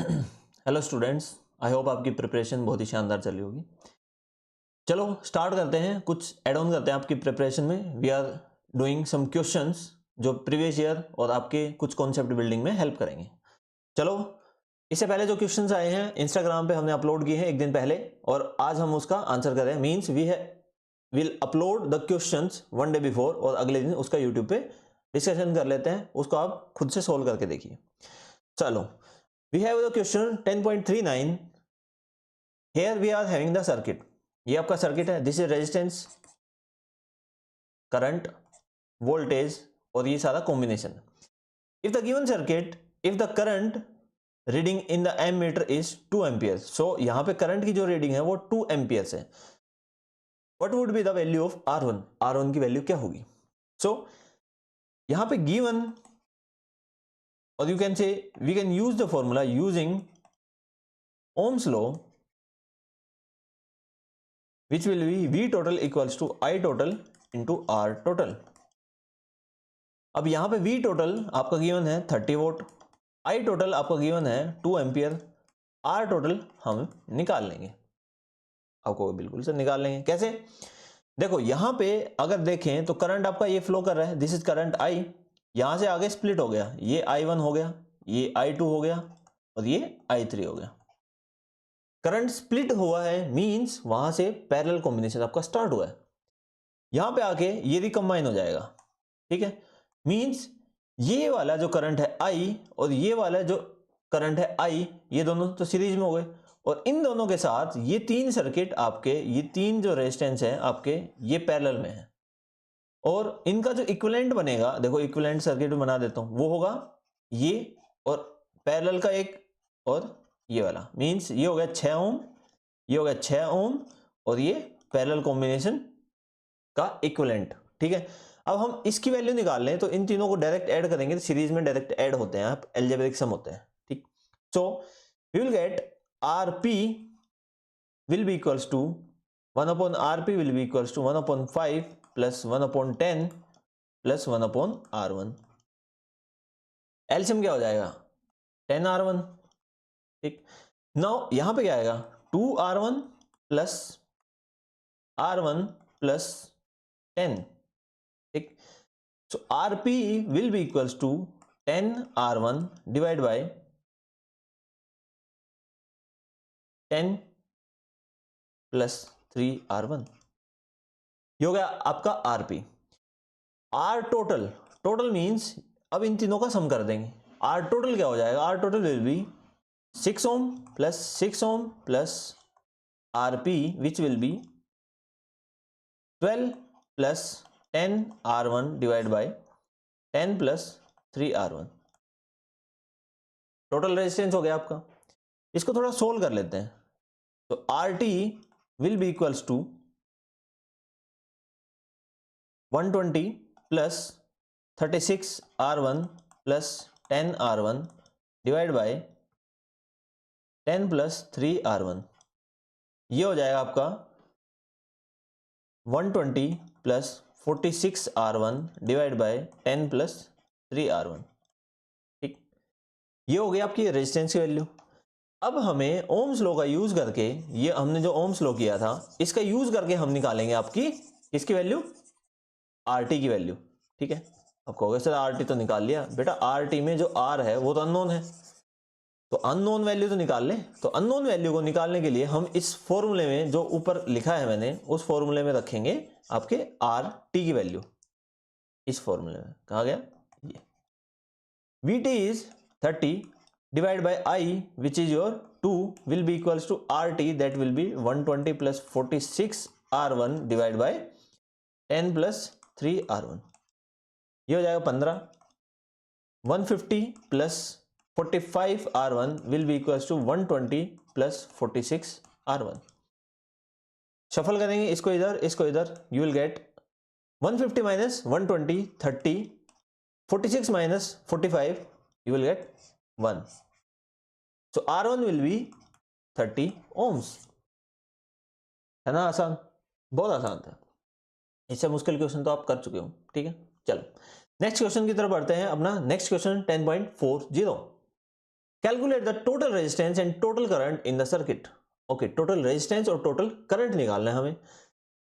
Hello students, I hope आपकी preparation बहुत ही शानदार चली होगी। चलो स्टार्ट करते हैं, कुछ ऐड ऑन करते हैं आपकी प्रिपरेशन में। We are doing some questions जो प्रीवियस ईयर और आपके कुछ कॉन्सेप्ट बिल्डिंग में हेल्प करेंगे। चलो, इससे पहले जो क्वेश्चंस आए हैं इंस्टाग्राम पे हमने अपलोड किए हैं एक दिन पहले, और आज हम उसका आंसर कर रहे हैं। Means we will upload the questions one day before, और अगले दिन उसका यूट्यूब पे डिस्कशन कर लेते हैं। उसको आप खुद से सोल्व करके देखिए। चलो, we have the question 10.39. here we are having the circuit. ये आपका सर्किट है। This is resistance, current, voltage और ये सारा combination. If the given circuit, if the current reading in the ammeter is 2 ampere, so यहां पे current की जो रीडिंग है वो 2 एम्पियर है। What would be the value of R1? R1 की वैल्यू क्या होगी? सो यहां पे गिवन, और you can say we can use the formula using Ohm's law, which will be V total equals to I total into R total. अब यहां पे V total आपका गिवन है 30 वोल्ट, I total आपका गिवन है 2 ampere, R total हम निकाल लेंगे। आपको बिल्कुल से निकाल लेंगे। कैसे? देखो यहां पे अगर देखें तो करंट आपका ये फ्लो कर रहा है, दिस इज करंट I। यहां से आगे स्प्लिट हो गया, ये I1 हो गया, ये I2 हो गया और ये I3 हो गया। करंट स्प्लिट हुआ है, मींस वहां से पैरेलल कॉम्बिनेशन आपका स्टार्ट हुआ है। यहां पे आके ये भी कंबाइन हो जाएगा, ठीक है। मींस ये वाला जो करंट है I और ये वाला जो करंट है I, ये दोनों तो सीरीज में हो गए, और इन दोनों के साथ ये तीन सर्किट आपके, ये तीन जो रेजिस्टेंस है आपके, ये पैरेलल में है। और इनका जो इक्विवेलेंट बनेगा, देखो इक्विवेलेंट सर्किट बना देता हूं, वो होगा ये और पैरेलल का एक और ये वाला। मींस ये हो गया 6 ओम, ये हो गया 6 ओम और ये पैरेलल कॉम्बिनेशन का इक्विवेलेंट, ठीक है। अब हम इसकी वैल्यू निकाल लें तो इन तीनों को डायरेक्ट ऐड करेंगे तो सीरीज में डायरेक्ट ऐड होते हैं, आप अलजेब्रिक सम होते हैं, ठीक। So we will get Rp will be equals to 1 upon Rp will be equals to 1 upon 5 plus 1 upon 10 plus 1 upon R1। LCM क्या हो जाएगा? 10R1, ठीक। नाउ यहां पे क्या आएगा? 2R1 प्लस R1 प्लस 10, ठीक। सो Rp will be equals to 10R1 divide by 10 plus 3R1। ये हो गया आपका Rp। R total, total means अब इन तीनों का सम कर देंगे। R टोटल क्या हो जाएगा? R total will B 6 ohm plus 6 ohm plus Rp which will be 12 plus 10R1 divide by 10 plus 3R1। Total resistance हो गया आपका। इसको थोड़ा सोल्व कर लेते हैं। तो RT will be equals to 120 plus 36R1 plus 10R1 divide by 10 plus 3R1। ये हो जाएगा आपका 120 plus 46R1 divide by 10 plus 3R1, ठीक। ये हो गई आपकी रेजिस्टेंस की वैल्यू। अब हमें ओम्स लॉ का यूज करके, ये हमने जो ओम्स लॉ किया था इसका यूज करके हम निकालेंगे आपकी इसकी वैल्यू, RT की वैल्यू, ठीक है। अब कहोगे सर RT तो निकाल लिया। बेटा RT में जो R है वो तो अननोन है, तो अननोन वैल्यू तो निकाल लें। तो अननोन वैल्यू को निकालने के लिए हम इस फॉर्मूले में जो ऊपर लिखा है मैंने, उस फॉर्मूले में रखेंगे आपके RT की वैल्यू। इस फॉर्मूले में कहा गया ये VT is 30 divided by I which is your 2 will be equals to RT, that will be 120 plus 46 R1 divided by 10 plus 3 R1। ये हो जाएगा 15। 150 plus 45 R1 will be equals to 120 plus 46 R1। Shuffle करेंगे इसको इधर, इसको इधर, you will get 150 minus 120 30, 46 minus 45 you will get 1। So R1 will be 30 ohms। है ना आसान? बहुत आसान था। इससे मुश्किल क्वेश्चन तो आप कर चुके हो, ठीक है। चलो नेक्स्ट क्वेश्चन की तरफ बढ़ते हैं। अपना next question 10.40। Calculate the total resistance and total current in the circuit. Okay, total resistance और टोटल करंट निकालना है हमें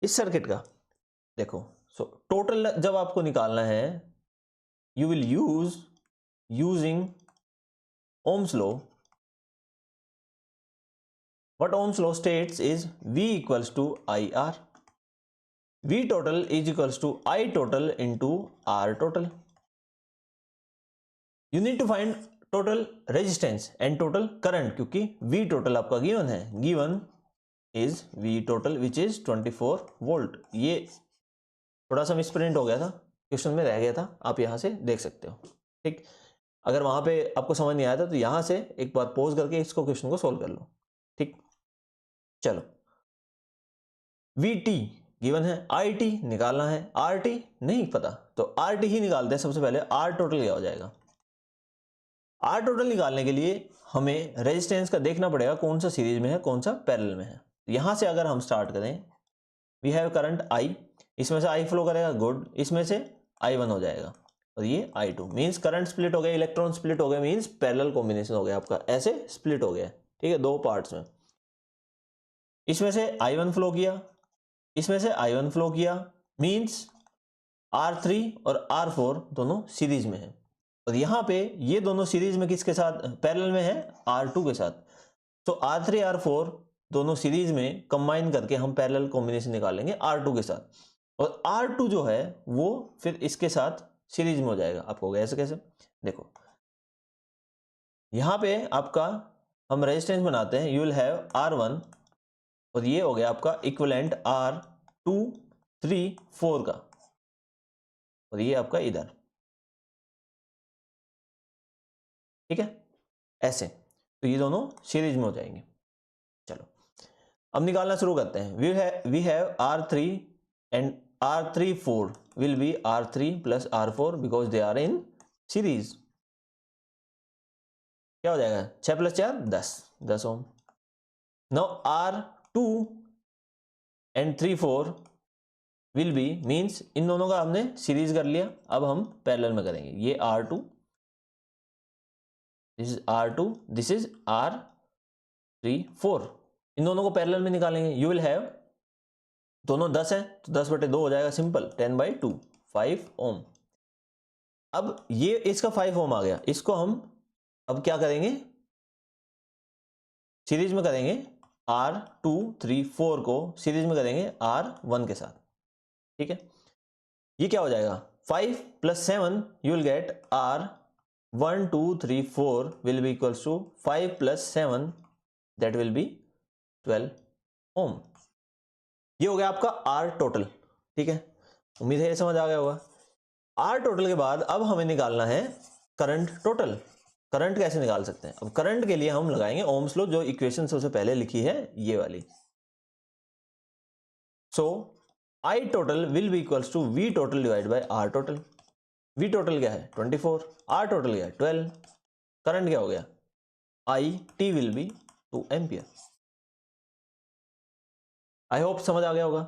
इस सर्किट का। देखो, सो टोटल जब आपको निकालना है, you will using Ohm's law. What Ohm's law states is V equals to IR. V total is equals to I total into R total. You need to find total resistance and total current, क्योंकि V total आपका given है, given is V total which is 24 volt. ये थोड़ा सा misprint हो गया था, question में रह गया था, आप यहाँ से देख सकते हो। ठीक, अगर वहां पे आपको समझ नहीं आया था तो यहाँ से एक बार पॉज करके इसको क्वेश्चन को सोल्व कर लो। ठीक, चलो, VT गिवन है, IT निकालना है, RT नहीं पता तो RT ही निकालते हैं। सबसे पहले R टोटल क्या हो जाएगा। R टोटल निकालने के लिए हमें रेजिस्टेंस का देखना पड़ेगा कौन सा सीरीज में है, कौन सा पैरेलल में है। यहां से अगर हम स्टार्ट करें, वी हैव करंट I, इसमें से I फ्लो करेगा, गुड, इसमें से I1 हो जाएगा और ये I2। मींस करंट स्प्लिट हो गया, इलेक्ट्रॉन स्प्लिट हो गया, मींस पैरेलल कॉम्बिनेशन हो गया आपका, ऐसे स्प्लिट हो गया। ठीक है, दो पार्ट्स में। इसमें से I1 फ्लो किया, इसमें से I1 फ्लो किया, मींस R3 और R4 दोनों सीरीज में है। और यहाँ पे ये दोनों सीरीज में किसके साथ, पैरेलल में है, R2 के साथ। तो R3 R4 दोनों सीरीज में कंबाइन करके हम पैरेलल कॉम्बिनेशन निकालेंगे R2 के साथ, और R2 जो है वो फिर इसके साथ सीरीज में हो जाएगा। आपको ऐसे कैसे, देखो यहाँ पे आपका हम रेजिस्टेंस बनाते हैं, यू विल हैव R1 और ये हो गया आपका इक्विवेलेंट R2 3 4 का, और ये आपका इधर। ठीक है, ऐसे, तो ये दोनों सीरीज में हो जाएंगे। चलो अब निकालना शुरू करते हैं। We have R3 and R3 4 will be R3 plus R4 because they are in series. क्या हो जाएगा, 6 plus 4 10 ohm. Now R2 and 3 4 will be, means इन दोनों का हमने सीरीज कर लिया, अब हम पैरेलल में करेंगे। ये R2, this is R2, this is R3 4, इन दोनों को पैरेलल में निकालेंगे। यू विल हैव, दोनों 10 है तो 10/2 हो जाएगा, सिंपल, 10/2 5 ओम। अब ये इसका 5 ओम आ गया, इसको हम अब क्या करेंगे, सीरीज में करेंगे। R2 3 4 को सीरीज में करेंगे R1 के साथ। ठीक है, ये क्या हो जाएगा, 5 + 7 you will get R1 2 3 4 will be equals to 5 + 7 that will be 12 ohm. ये हो गया आपका R टोटल। ठीक है, उम्मीद है ये समझ आ गया होगा। R टोटल के बाद अब हमें निकालना है करंट टोटल। करंट कैसे निकाल सकते हैं, अब करंट के लिए हम लगाएंगे ओम्स लॉ, जो इक्वेशन सबसे पहले लिखी है ये वाली। So I total will be equals to V total divide by R total. V total क्या है 24, R टोटल क्या है 12, करंट क्या हो गया IT will be 2 ampere. I hope समझ आ गया होगा।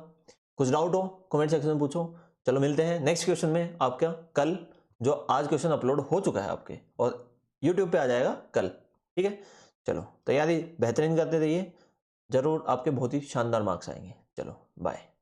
कुछ डाउट हो कमेंट सेक्शन में पूछो। चलो मिलते हैं नेक्स्ट क्वेश्चन में आपका कल, जो आज क्वेश्चन अपलोड हो चुका है आपके और YouTube पे आ जाएगा कल। ठीक है, चलो तैयारी बेहतरीन करते रहिए, जरूर आपके बहुत ही शानदार मार्क्स आएंगे। चलो बाय।